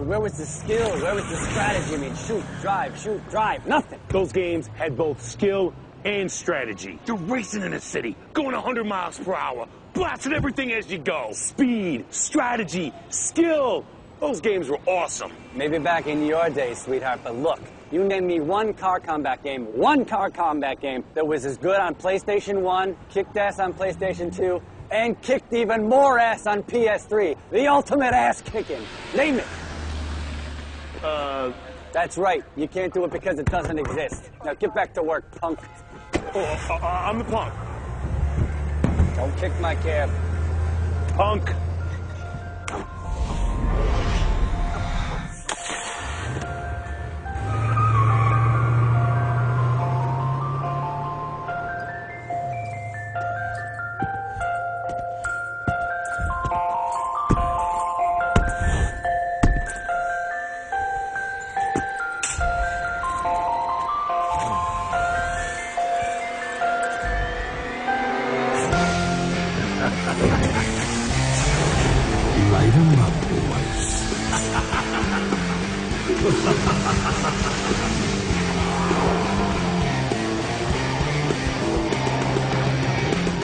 where was the skill? Where was the strategy? I mean, shoot, drive, nothing. Those games had both skill and strategy. You're racing in a city, going 100 miles per hour, blasting everything as you go. Speed, strategy, skill. Those games were awesome. Maybe back in your day, sweetheart, but look, you name me one car combat game that was as good on PlayStation 1, kicked ass on PlayStation 2, and kicked even more ass on PS3. The ultimate ass kicking. Name it. That's right. You can't do it because it doesn't exist. Now get back to work, punk. I'm the punk. Don't kick my cab. Punk. Light 'em up, boys.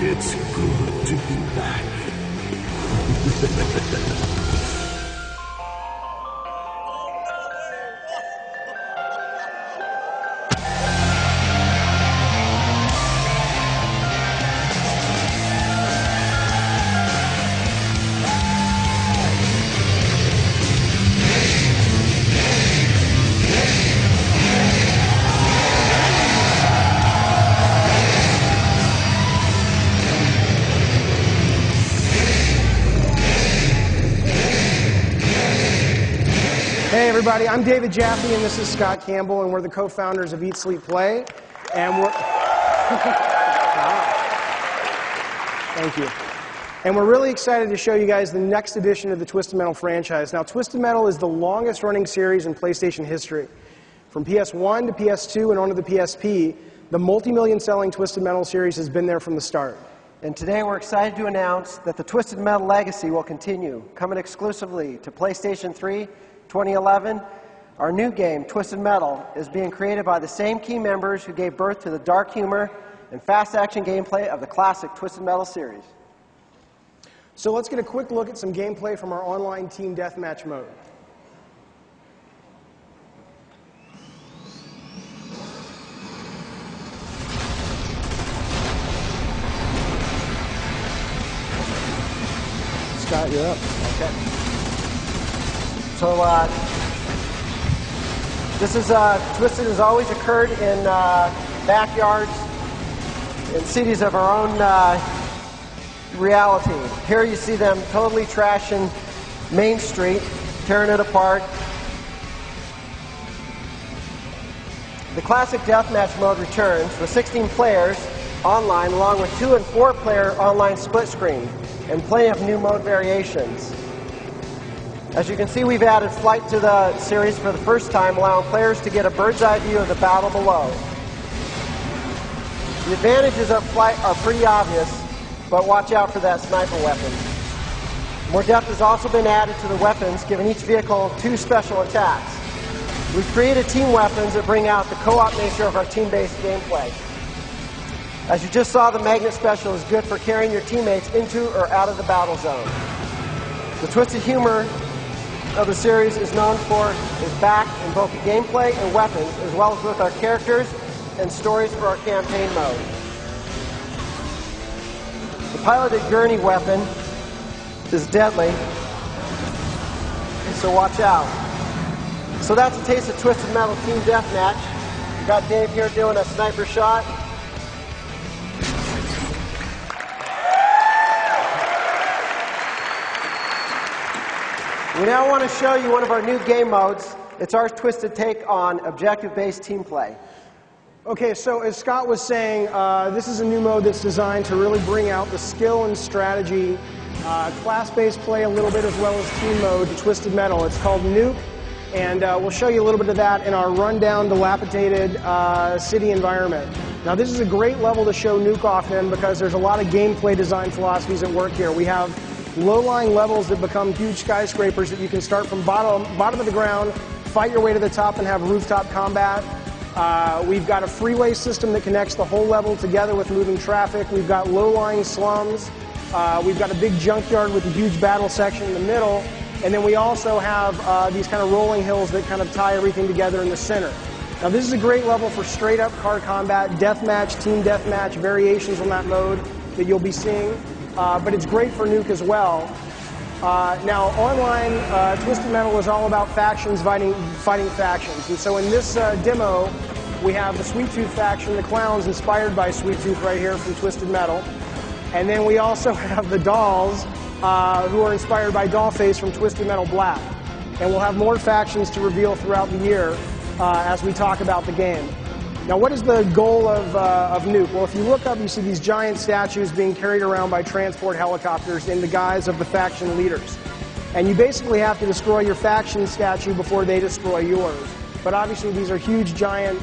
It's good to be back. Hey everybody, I'm David Jaffe and this is Scott Campbell and we're the co-founders of Eat, Sleep, Play. And we're... Thank you. And we're really excited to show you guys the next edition of the Twisted Metal franchise. Now, Twisted Metal is the longest running series in PlayStation history. From PS1 to PS2 and onto the PSP, the multi-million selling Twisted Metal series has been there from the start. And today we're excited to announce that the Twisted Metal legacy will continue, coming exclusively to PlayStation 3, 2011. Our new game, Twisted Metal, is being created by the same key members who gave birth to the dark humor and fast action gameplay of the classic Twisted Metal series. So let's get a quick look at some gameplay from our online team deathmatch mode. Scott, you're up. Okay. So, this is, Twisted has always occurred in backyards, in cities of our own reality. Here you see them totally trashing Main Street, tearing it apart. The classic deathmatch mode returns with 16 players online, along with 2- and 4-player online split screen, and plenty of new mode variations. As you can see, we've added flight to the series for the first time, allowing players to get a bird's eye view of the battle below. The advantages of flight are pretty obvious, but watch out for that sniper weapon. More depth has also been added to the weapons, giving each vehicle 2 special attacks. We've created team weapons that bring out the co-op nature of our team-based gameplay. As you just saw, the Magnet Special is good for carrying your teammates into or out of the battle zone. The twisted humor of the series is back in both the gameplay and weapons, as well as with our characters and stories for our campaign mode. The piloted gurney weapon is deadly, so watch out. So that's a taste of Twisted Metal Team Deathmatch. We've got Dave here doing a sniper shot. We now want to show you one of our new game modes. It's our twisted take on objective-based team play. Okay, so as Scott was saying, this is a new mode that's designed to really bring out the skill and strategy, class-based play a little bit, as well as team mode to Twisted Metal. It's called Nuke, and we'll show you a little bit of that in our rundown, dilapidated city environment. Now, this is a great level to show Nuke off in because there's a lot of gameplay design philosophies at work here. We have low-lying levels that become huge skyscrapers that you can start from bottom of the ground, fight your way to the top, and have rooftop combat. We've got a freeway system that connects the whole level together with moving traffic. We've got low-lying slums. We've got a big junkyard with a huge battle section in the middle. And then we also have these kind of rolling hills that kind of tie everything together in the center. Now this is a great level for straight-up car combat, deathmatch, team deathmatch, variations on that mode that you'll be seeing. But it's great for Nuke as well. Now online, Twisted Metal is all about factions fighting factions. And so in this demo, we have the Sweet Tooth faction, the clowns inspired by Sweet Tooth right here from Twisted Metal. And then we also have the dolls who are inspired by Dollface from Twisted Metal Black. And we'll have more factions to reveal throughout the year as we talk about the game. Now, what is the goal of Nuke? Well, if you look up, you see these giant statues being carried around by transport helicopters in the guise of the faction leaders. And you basically have to destroy your faction statue before they destroy yours. But obviously, these are huge, giant,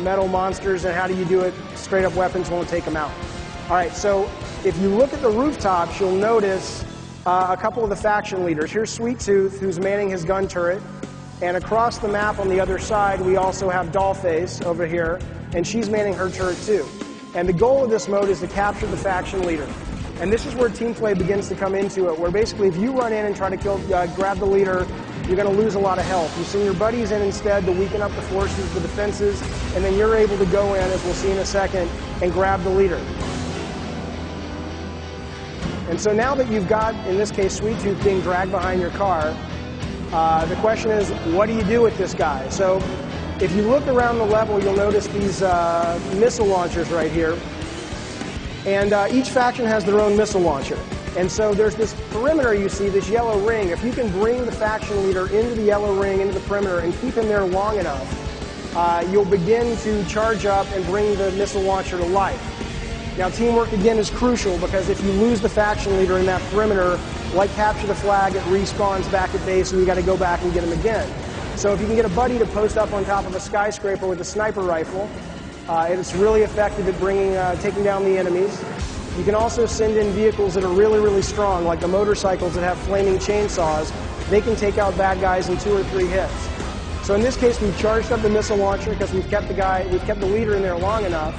metal monsters, and how do you do it? Straight-up weapons won't take them out. All right, so if you look at the rooftops, you'll notice a couple of the faction leaders. Here's Sweet Tooth, who's manning his gun turret. And across the map on the other side, we also have Dollface over here, and she's manning her turret too. And the goal of this mode is to capture the faction leader. And this is where team play begins to come into it, where basically if you run in and try to grab the leader, you're going to lose a lot of health. You send your buddies in instead to weaken up the forces, the defenses, and then you're able to go in, as we'll see in a second, and grab the leader. And so now that you've got, in this case, Sweet Tooth being dragged behind your car, the question is, what do you do with this guy? So if you look around the level, you'll notice these missile launchers right here. And each faction has their own missile launcher. And so there's this perimeter you see, this yellow ring. If you can bring the faction leader into the yellow ring, into the perimeter, and keep him there long enough, you'll begin to charge up and bring the missile launcher to life. Now, teamwork, again, is crucial, because if you lose the faction leader in that perimeter, like capture the flag, it respawns back at base, and you got to go back and get him again. So if you can get a buddy to post up on top of a skyscraper with a sniper rifle, it's really effective at taking down the enemies. You can also send in vehicles that are really, really strong, like the motorcycles that have flaming chainsaws. They can take out bad guys in 2 or 3 hits. So in this case, we've charged up the missile launcher because we've kept the leader in there long enough.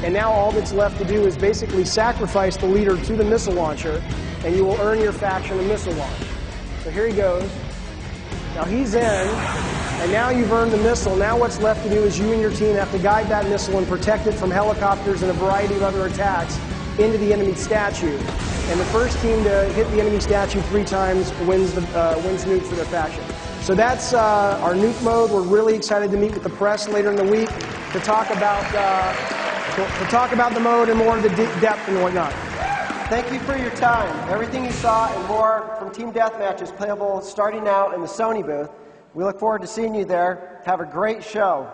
And now all that's left to do is basically sacrifice the leader to the missile launcher, and you will earn your faction a missile launch. So here he goes. Now he's in, and now you've earned the missile. Now what's left to do is you and your team have to guide that missile and protect it from helicopters and a variety of other attacks into the enemy statue. And the first team to hit the enemy statue 3 times wins Nuke for their faction. So that's our Nuke mode. We're really excited to meet with the press later in the week to talk about the mode and more of the depth and whatnot. Thank you for your time. Everything you saw and more from Team Deathmatch is playable starting now in the Sony booth. We look forward to seeing you there. Have a great show.